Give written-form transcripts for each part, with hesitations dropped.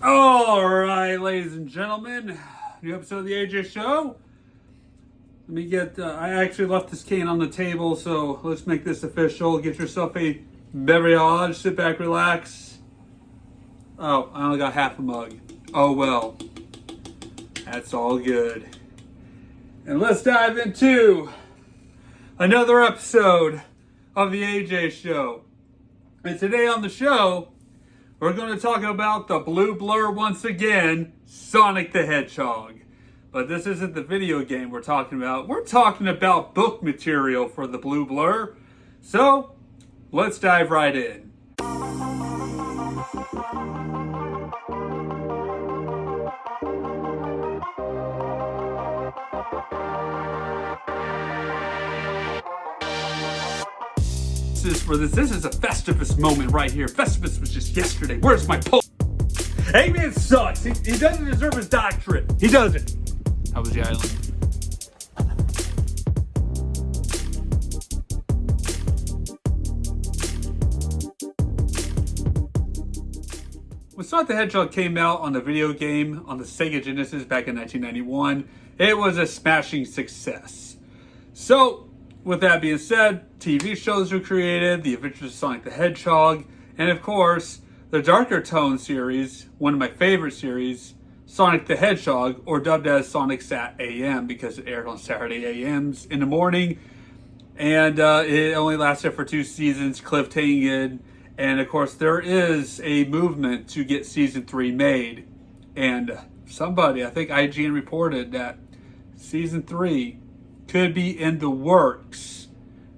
All right, ladies and gentlemen, new episode of the AJ Show. Let me get, I actually left this can on the table, so let's make this official. Get yourself a beverage, sit back, relax. Oh, I only got half a mug. Oh well, that's all good. And let's dive into another episode of the AJ Show. And today on the show, we're going to talk about the blue blur once again, Sonic the Hedgehog. But this isn't the video game we're talking about. We're talking about book material for the blue blur. So, let's dive right in. This is a Festivus moment right here. Festivus was just yesterday. Where's my post? Eggman sucks. He doesn't deserve his doctorate. He doesn't. How was the island? When Sonic the Hedgehog came out on the video game on the Sega Genesis back in 1991, it was a smashing success. So, with that being said, TV shows were created, The Adventures of Sonic the Hedgehog, and of course, the darker tone series, one of my favorite series, Sonic the Hedgehog, or dubbed as Sonic Sat AM because it aired on Saturday AMs in the morning, and it only lasted for 2 seasons, cliffhanging, and of course there is a movement to get season 3 made, and somebody, I think IGN reported that season 3 could be in the works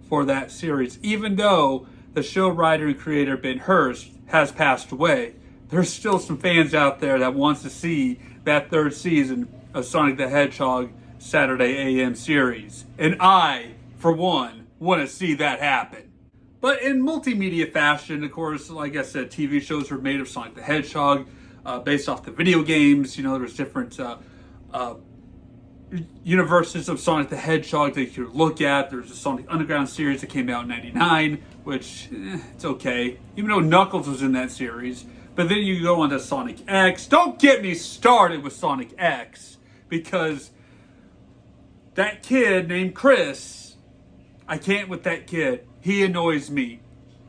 for that series. Even though the show writer and creator Ben Hurst has passed away, there's still some fans out there that wants to see that 3rd season of Sonic the Hedgehog Saturday AM series. And I, for one, want to see that happen. But in multimedia fashion, of course, like I said, TV shows were made of Sonic the Hedgehog based off the video games. You know, there's different universes of Sonic the Hedgehog that you could look at. There's a Sonic Underground series that came out in 99, which, it's okay. Even though Knuckles was in that series. But then you go on to Sonic X. Don't get me started with Sonic X, because that kid named Chris, I can't with that kid. He annoys me.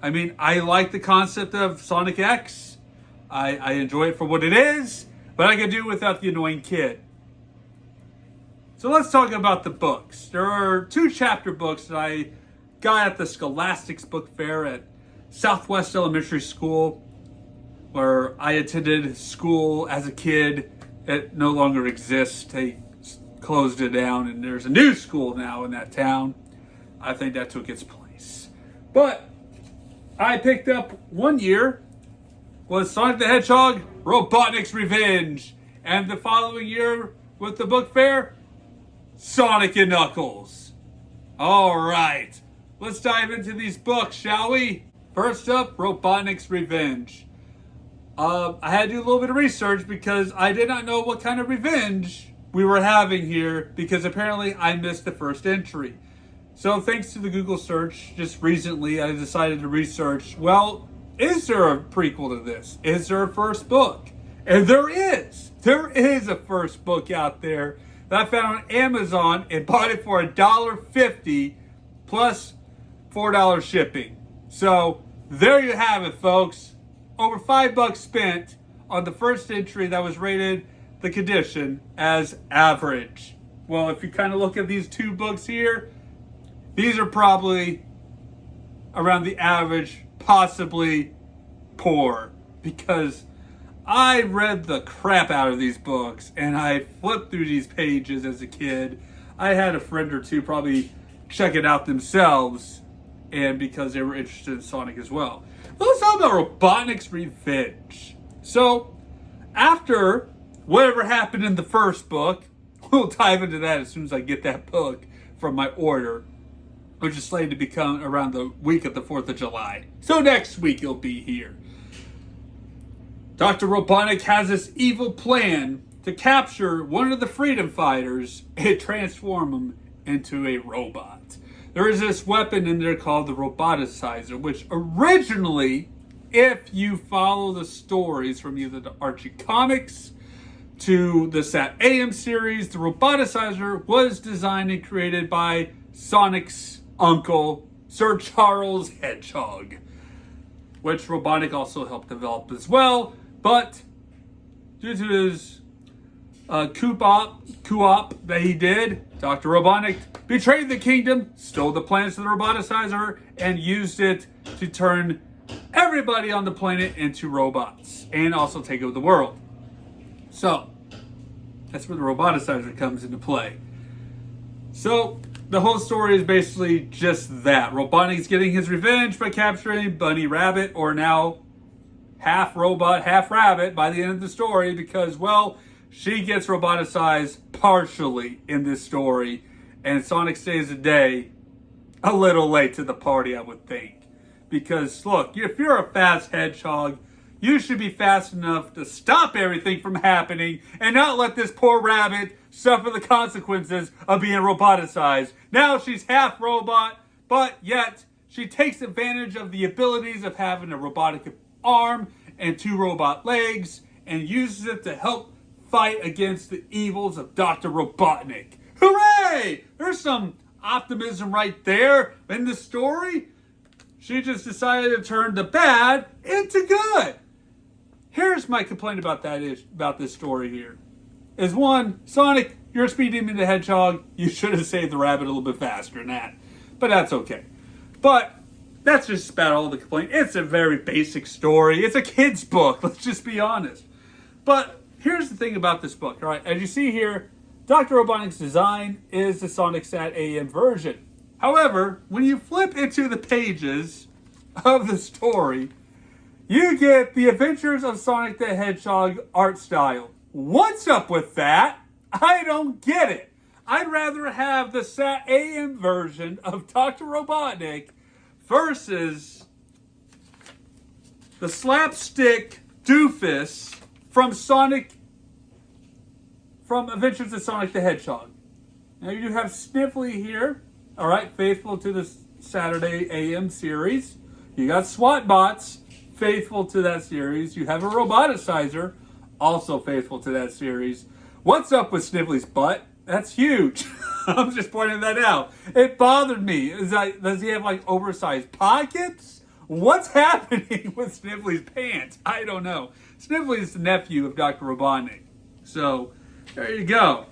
I mean, I like the concept of Sonic X. I enjoy it for what it is, but I could do without the annoying kid. So let's talk about the books. There are 2 chapter books that I got at the Scholastics Book Fair at Southwest Elementary School, where I attended school as a kid. It no longer exists. They closed it down, and there's a new school now in that town. I think that took its place. But I picked up one year was Sonic the Hedgehog, Robotniks Revenge. And the following year with the book fair, Sonic and Knuckles. All right, let's dive into these books, shall we? First up, Robotniks Revenge. I had to do a little bit of research because I did not know what kind of revenge we were having here, because apparently I missed the first entry. So thanks to the Google search, just recently I decided to research, well, is there a prequel to this? Is there a first book? And there is. There is a first book out there that I found on Amazon and bought it for $1.50 plus $4 shipping. So there you have it, folks. Over $5 spent on the first entry that was rated the condition as average. Well, if you kind of look at these 2 books here, these are probably around the average, possibly poor, because I read the crap out of these books, and I flipped through these pages as a kid. I had a friend or 2 probably check it out themselves, and because they were interested in Sonic as well. But let's talk about Robotniks Revenge. So, after whatever happened in the first book, we'll dive into that as soon as I get that book from my order, which is slated to become around the week of the 4th of July. So next week it'll be here. Dr. Robotnik has this evil plan to capture one of the freedom fighters and transform him into a robot. There is this weapon in there called the Roboticizer, which originally if you follow the stories from either the Archie comics to the Sat AM series, the Roboticizer was designed and created by Sonic's uncle, Sir Charles Hedgehog, which Robotnik also helped develop as well. But due to his coup-op that he did, Dr. Robotnik betrayed the kingdom, stole the plans of the Roboticizer, and used it to turn everybody on the planet into robots and also take over the world. So, that's where the Roboticizer comes into play. So, the whole story is basically just that. Robotnik's getting his revenge by capturing Bunny Rabbit, or now half robot, half rabbit, by the end of the story, because, well, she gets roboticized partially in this story, and Sonic saves the day a little late to the party, I would think. Because, look, if you're a fast hedgehog, you should be fast enough to stop everything from happening and not let this poor rabbit suffer the consequences of being roboticized. Now she's half robot, but yet she takes advantage of the abilities of having a robotic arm and 2 robot legs and uses it to help fight against the evils of Dr. Robotnik. Hooray! There's some optimism right there in the story. She just decided to turn the bad into good. Here's my complaint about this story here. Is one, Sonic, you're a Speed Demon the Hedgehog. You should have saved the rabbit a little bit faster than that. But that's okay. But that's just about all the complaint. It's a very basic story. It's a kid's book. Let's just be honest. But here's the thing about this book. All right, as you see here, Dr. Robotnik's design is the Sonic Sat AM version. However, when you flip into the pages of the story, you get the Adventures of Sonic the Hedgehog art style. What's up with that? I don't get it. I'd rather have the Sat AM version of Dr. Robotnik versus the slapstick doofus from Adventures of Sonic the Hedgehog. Now you have Sniffly here, all right, faithful to the Saturday AM series. You got SWAT bots, faithful to that series. You have a Roboticizer, also faithful to that series. What's up with Sniffly's butt? That's huge. I'm just pointing that out. It bothered me. Does he have like oversized pockets? What's happening with Sniffly's pants? I don't know. Sniffly's the nephew of Dr. Robotnik. So, there you go.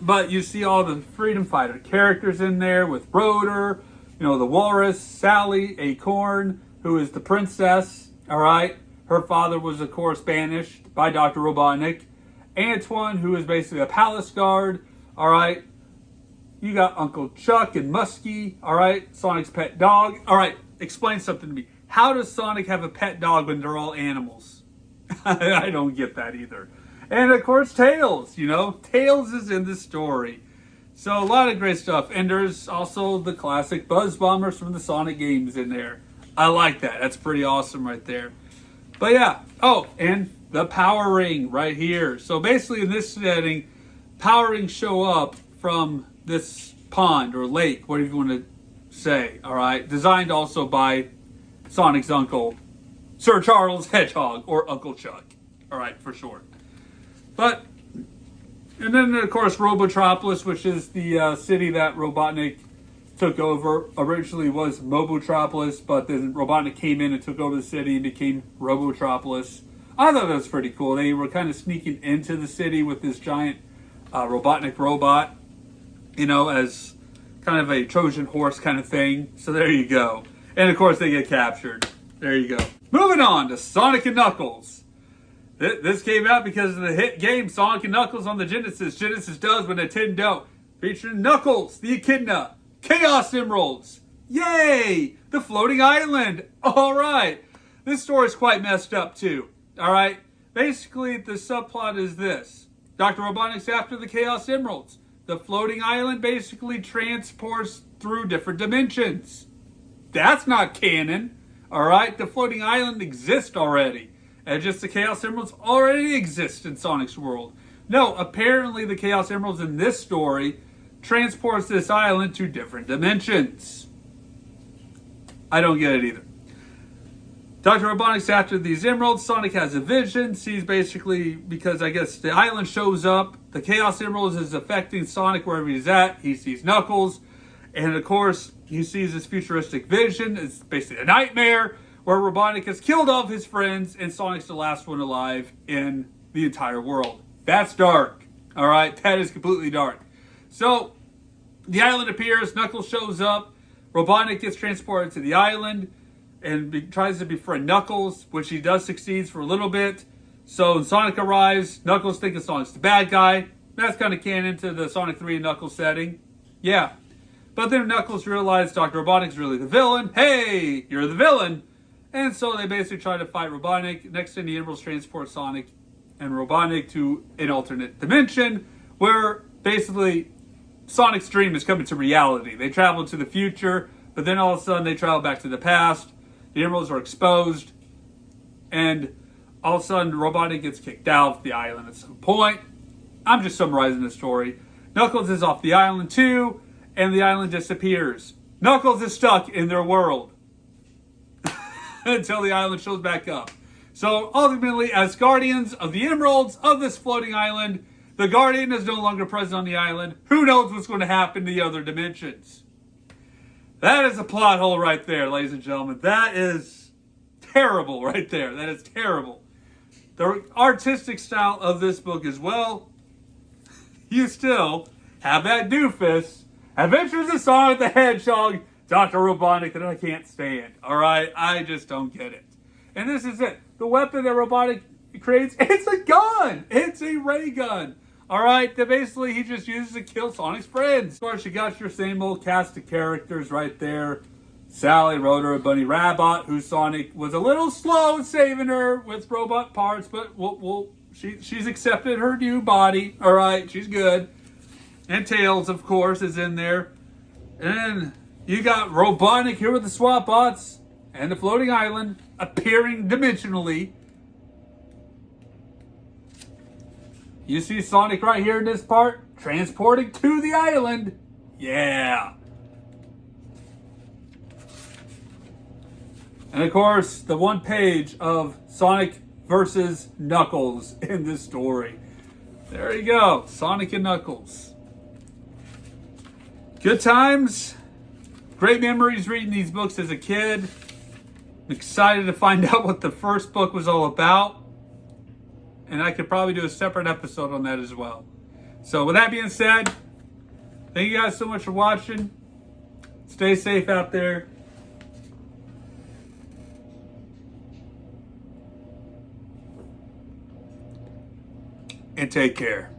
But you see all the Freedom Fighter characters in there with Rotor, the Walrus, Sally, Acorn, who is the princess, all right? Her father was, of course, banished by Dr. Robotnik. Antoine, who is basically a palace guard, all right? You got Uncle Chuck and Muskie, all right? Sonic's pet dog. All right, explain something to me. How does Sonic have a pet dog when they're all animals? I don't get that either. And, of course, Tails, Tails is in the story. So, a lot of great stuff. And there's also the classic Buzz Bombers from the Sonic games in there. I like that. That's pretty awesome right there. But, yeah. Oh, and the Power Ring right here. So, basically, in this setting, Power Rings show up from this pond or lake, whatever you want to say, all right? Designed also by Sonic's uncle, Sir Charles Hedgehog, or Uncle Chuck. All right, for short. But, and then, of course, Robotropolis, which is the city that Robotnik took over. Originally was Mobotropolis, but then Robotnik came in and took over the city and became Robotropolis. I thought that was pretty cool. They were kind of sneaking into the city with this giant Robotnik robot, as kind of a Trojan horse kind of thing. So there you go. And, of course, they get captured. There you go. Moving on to Sonic and Knuckles. This came out because of the hit game Sonic and Knuckles on the Genesis. Genesis does with Nintendo. Featuring Knuckles, the Echidna, Chaos Emeralds. Yay! The Floating Island. All right. This story is quite messed up too. All right. Basically, the subplot is this. Dr. Robotnik's after the Chaos Emeralds. The Floating Island basically transports through different dimensions. That's not canon. All right. The Floating Island exists already. And just the Chaos Emeralds already exist in Sonic's world. No, apparently the Chaos Emeralds in this story transports this island to different dimensions. I don't get it either. Dr. Robotnik's after these emeralds. Sonic has a vision, sees basically, because I guess the island shows up, the Chaos Emeralds is affecting Sonic wherever he's at. He sees Knuckles, and of course, he sees this futuristic vision. It's basically a nightmare where Robotnik has killed all of his friends, and Sonic's the last one alive in the entire world. That's dark. All right, that is completely dark. So, the island appears, Knuckles shows up, Robotnik gets transported to the island, and tries to befriend Knuckles, which he does succeeds for a little bit. So when Sonic arrives, Knuckles thinks Sonic's the bad guy. That's kind of canon to the Sonic 3 and Knuckles setting. Yeah. But then Knuckles realizes Dr. Robotnik's really the villain. Hey, you're the villain. And so they basically try to fight Robotnik. Next thing, the Emeralds transport Sonic and Robotnik to an alternate dimension where basically Sonic's dream is coming to reality. They travel to the future, but then all of a sudden they travel back to the past. The emeralds are exposed, and all of a sudden Robotnik gets kicked out of the island at some point. I'm just summarizing the story. Knuckles is off the island too, and the island disappears. Knuckles is stuck in their world until the island shows back up. So ultimately, as guardians of the emeralds of this floating island, the Guardian is no longer present on the island. Who knows what's going to happen in the other dimensions? That is a plot hole right there, ladies and gentlemen. That is terrible right there. That is terrible. The artistic style of this book as well, you still have that doofus, Adventures of Sonic the Hedgehog, Dr. Robotnik, that I can't stand. Alright? I just don't get it. And this is it. The weapon that Robotnik creates, it's a gun! It's a ray gun. Alright, that basically he just uses to kill Sonic's friends. Of course, you got your same old cast of characters right there. Sally, Rotor, and Bunny Rabbit, who Sonic was a little slow in saving her with robot parts, but she's accepted her new body. Alright, she's good. And Tails, of course, is in there. And then you got Robotnik here with the SWAT bots and the floating island appearing dimensionally. You see Sonic right here in this part, transporting to the island. Yeah. And of course, the one page of Sonic versus Knuckles in this story. There you go, Sonic and Knuckles. Good times. Great memories reading these books as a kid. I'm excited to find out what the first book was all about. And I could probably do a separate episode on that as well. So with that being said, thank you guys so much for watching. Stay safe out there. And take care.